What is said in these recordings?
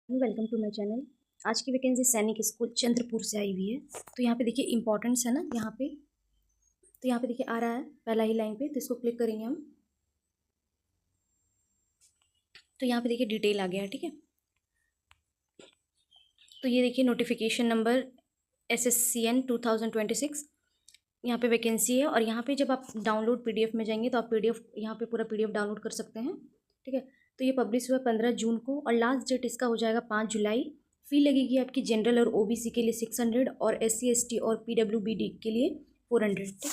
Welcome to my channel. आज की vacancy सैनिक स्कूल चंद्रपुर से आई हुई है। तो यहाँ पे देखिए इंपॉर्टेंस है ना, यहाँ पे तो यहाँ पे देखिए आ रहा है पहला ही लाइन पे, तो इसको क्लिक करेंगे हम। तो यहाँ पे देखिए डिटेल आ गया है, ठीक है। तो ये देखिए नोटिफिकेशन नंबर SSCN 2026 यहाँ पे वैकेंसी है। और यहाँ पे जब आप डाउनलोड PDF में जाएंगे तो आप PDF यहाँ पे पूरा PDF डाउनलोड कर सकते हैं, ठीक है। तो ये पब्लिश हुआ 15 जून को और लास्ट डेट इसका हो जाएगा 5 जुलाई। फी लगेगी आपकी जनरल और OBC के लिए 600 और SC ST और PWBD के लिए 400, ठीक है।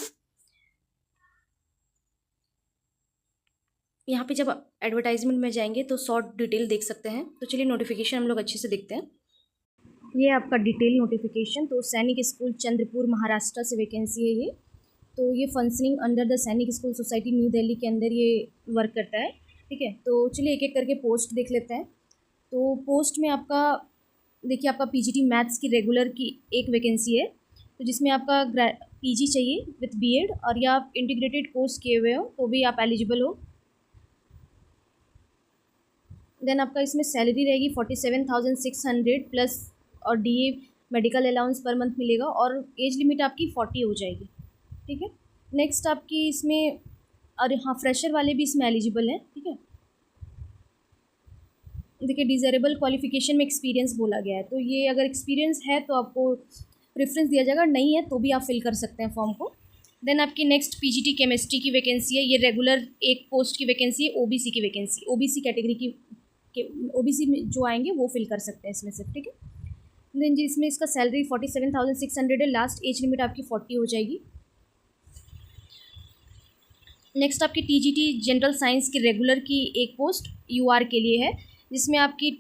यहाँ पे जब एडवर्टाइजमेंट में जाएंगे तो शॉर्ट डिटेल देख सकते हैं। तो चलिए नोटिफिकेशन हम लोग अच्छे से देखते हैं। ये आपका डिटेल नोटिफिकेशन। तो सैनिक स्कूल चंद्रपुर महाराष्ट्र से वैकेंसी है ये। तो ये फंक्शनिंग अंडर द सैनिक स्कूल सोसाइटी न्यू दिल्ली के अंदर ये वर्क करता है, ठीक है। तो चलिए एक एक करके पोस्ट देख लेते हैं। तो पोस्ट में आपका देखिए आपका PGT मैथ्स की रेगुलर की एक वैकेंसी है, तो जिसमें आपका PG चाहिए विथ BEd और या आप इंटीग्रेटेड कोर्स किए हुए हो तो भी आप एलिजिबल हो। देन आपका इसमें सैलरी रहेगी 47,600 प्लस और DA medical allowance per month मिलेगा और एज लिमिट आपकी 40 हो जाएगी, ठीक है। नेक्स्ट आपकी इसमें और हाँ फ्रेशर वाले भी इसमें एलिजिबल हैं, ठीक है। देखिए डिज़रेबल क्वालिफिकेशन में एक्सपीरियंस बोला गया है, तो ये अगर एक्सपीरियंस है तो आपको प्रेफरेंस दिया जाएगा, नहीं है तो भी आप फिल कर सकते हैं फॉर्म को। देन आपकी नेक्स्ट PGT केमिस्ट्री की वैकेंसी है। ये रेगुलर एक पोस्ट की वैकेंसी है, OBC की वैकेंसी, OBC कैटेगरी की OBC में जो आएंगे वो फिल कर सकते हैं इसमें से, ठीक है। देन जी इसमें इसका सैलरी 47,600 है, लास्ट एज लिमिट आपकी 40 हो जाएगी। नेक्स्ट आपकी TGT जनरल साइंस की रेगुलर की एक पोस्ट UR के लिए है, जिसमें आपकी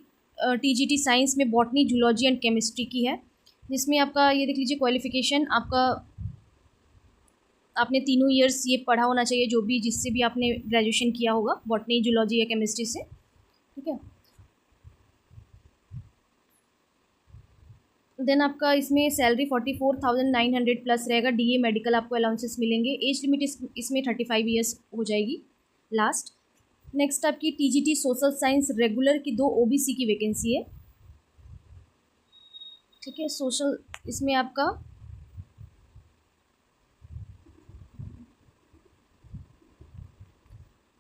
TGT साइंस में बॉटनी जूलॉजी एंड केमिस्ट्री की है, जिसमें आपका ये देख लीजिए क्वालिफिकेशन आपका आपने 3 ईयर्स ये पढ़ा होना चाहिए, जो भी जिससे भी आपने ग्रेजुएशन किया होगा बॉटनी जूलॉजी या केमिस्ट्री से, ठीक है। देन आपका इसमें सैलरी 44,900 प्लस रहेगा। DA मेडिकल आपको अलाउंसेस मिलेंगे। एज लिमिट इसमें 35 ईयर्स हो जाएगी लास्ट। नेक्स्ट आपकी TGT सोशल साइंस रेगुलर की 2 OBC की वैकेंसी है, ठीक है। सोशल इसमें आपका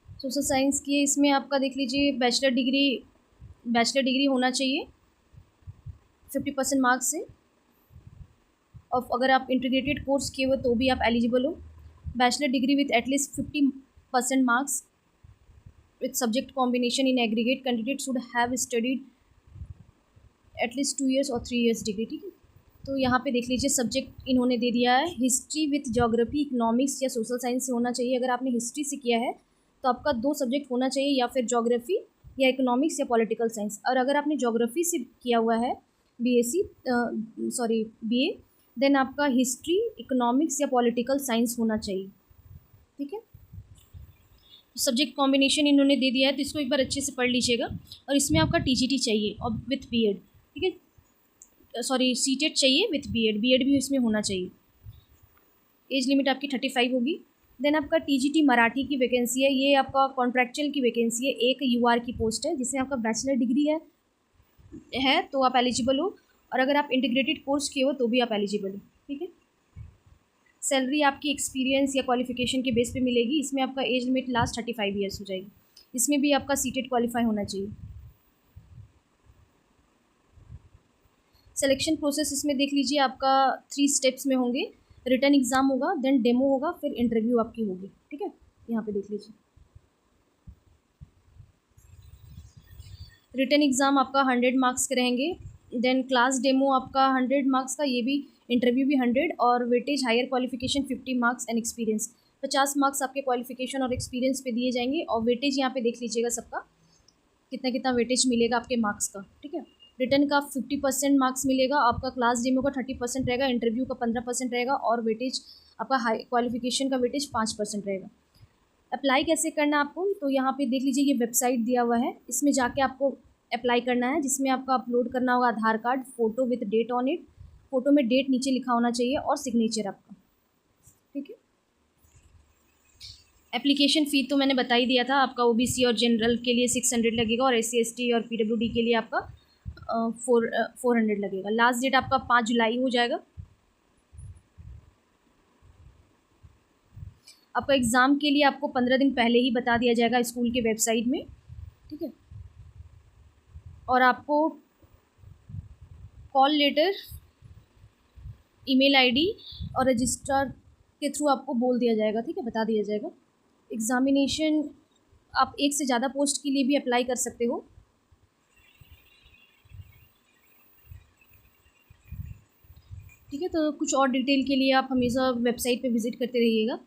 सोशल साइंस की इसमें आपका देख लीजिए बैचलर डिग्री होना चाहिए 50% मार्क्स से, और अगर आप इंटीग्रेटेड कोर्स किए हुए तो भी आप एलिजिबल हो। Bachelor degree with at least 50% marks with subject combination in aggregate candidate should have studied at least 2 years और 3 years डिग्री, ठीक है। तो यहाँ पे देख लीजिए सब्जेक्ट इन्होंने दे दिया है हिस्ट्री विथ ज्योग्राफी, इकोनॉमिक्स या सोशल साइंस से होना चाहिए। अगर आपने हिस्ट्री से किया है तो आपका 2 सब्जेक्ट होना चाहिए, या फिर ज्योग्राफी या इकोनॉमिक्स या पॉलिटिकल साइंस। और अगर आपने ज्योग्राफी से किया हुआ है BA, देन आपका हिस्ट्री, इकोनॉमिक्स या पॉलिटिकल साइंस होना चाहिए, ठीक है। सब्जेक्ट कॉम्बिनेशन इन्होंने दे दिया है, तो इसको एक बार अच्छे से पढ़ लीजिएगा। और इसमें आपका TGT चाहिए और विथ BEd, ठीक है। सॉरी सीटेट चाहिए विथ BEd भी इसमें होना चाहिए। एज लिमिट आपकी 35 होगी। देन आपका TGT मराठी की वैकेंसी है। ये आपका कॉन्ट्रैक्चुअल की वैकेंसी है, एक UR की पोस्ट है, जिसमें आपका बैचलर डिग्री है तो आप एलिजिबल हो, और अगर आप इंटीग्रेटेड कोर्स किए हो तो भी आप एलिजिबल हो, ठीक है। सैलरी आपकी एक्सपीरियंस या क्वालिफिकेशन के बेस पे मिलेगी। इसमें आपका एज लिमिट लास्ट 35 ईयर्स हो जाएगी। इसमें भी आपका सीटेड क्वालिफाई होना चाहिए। सिलेक्शन प्रोसेस इसमें देख लीजिए आपका 3 स्टेप्स में होंगे। रिटन एग्ज़ाम होगा, देन डेमो होगा, फिर इंटरव्यू आपकी होगी, ठीक है। यहाँ पे देख लीजिए रिटन एग्ज़ाम आपका 100 मार्क्स के रहेंगे। देन क्लास डेमो आपका 100 मार्क्स का, ये भी इंटरव्यू भी 100, और weightage higher qualification 50 marks and experience 50 marks आपके क्वालिफिकेशन और एक्सपीरियंस पे दिए जाएंगे। और वेटेज यहाँ पे देख लीजिएगा सबका कितना कितना वेटेज मिलेगा आपके मार्क्स का, ठीक है। रिटन का 50% मार्क्स मिलेगा, आपका क्लास डेमो का 30% रहेगा, इंटरव्यू का 15% रहेगा, और वेटेज आपका हाई क्वालिफिकेशन का वेटेज 5% रहेगा। अप्लाई कैसे करना आपको, तो यहाँ पे देख लीजिए ये वेबसाइट दिया हुआ है, इसमें जाके आपको अप्लाई करना है, जिसमें आपका अपलोड करना होगा Aadhaar card, photo with date on it. Photo में डेट नीचे लिखा होना चाहिए और सिग्नेचर आपका, ठीक है। एप्लीकेशन फ़ी तो मैंने बता ही दिया था आपका। OBC और जनरल के लिए 600 लगेगा, और SC ST और PWD के लिए आपका 400 लगेगा। लास्ट डेट आपका 5 जुलाई हो जाएगा। आपका एग्ज़ाम के लिए आपको 15 दिन पहले ही बता दिया जाएगा स्कूल के वेबसाइट में, ठीक है। और आपको कॉल लेटर, ईमेल आईडी और रजिस्ट्रार के थ्रू आपको बोल दिया जाएगा, ठीक है, बता दिया जाएगा। एग्ज़ामिनेशन आप एक से ज़्यादा पोस्ट के लिए भी अप्लाई कर सकते हो, ठीक है। तो कुछ और डिटेल के लिए आप हमेशा वेबसाइट पे विज़िट करते रहिएगा।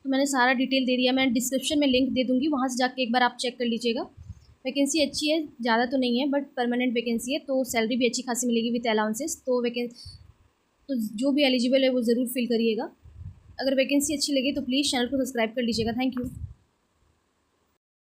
तो मैंने सारा डिटेल दे दिया, मैं डिस्क्रिप्शन में लिंक दे दूँगी, वहाँ से जाके एक बार आप चेक कर लीजिएगा। वैकेंसी अच्छी है, ज़्यादा तो नहीं है बट परमानेंट वैकेंसी है, तो सैलरी भी अच्छी खासी मिलेगी विद अलाउंसेस। तो जो भी एलिजिबल है वो ज़रूर फिल करिएगा। अगर वैकेंसी अच्छी लगे तो प्लीज़ चैनल को सब्सक्राइब कर लीजिएगा। Thank you.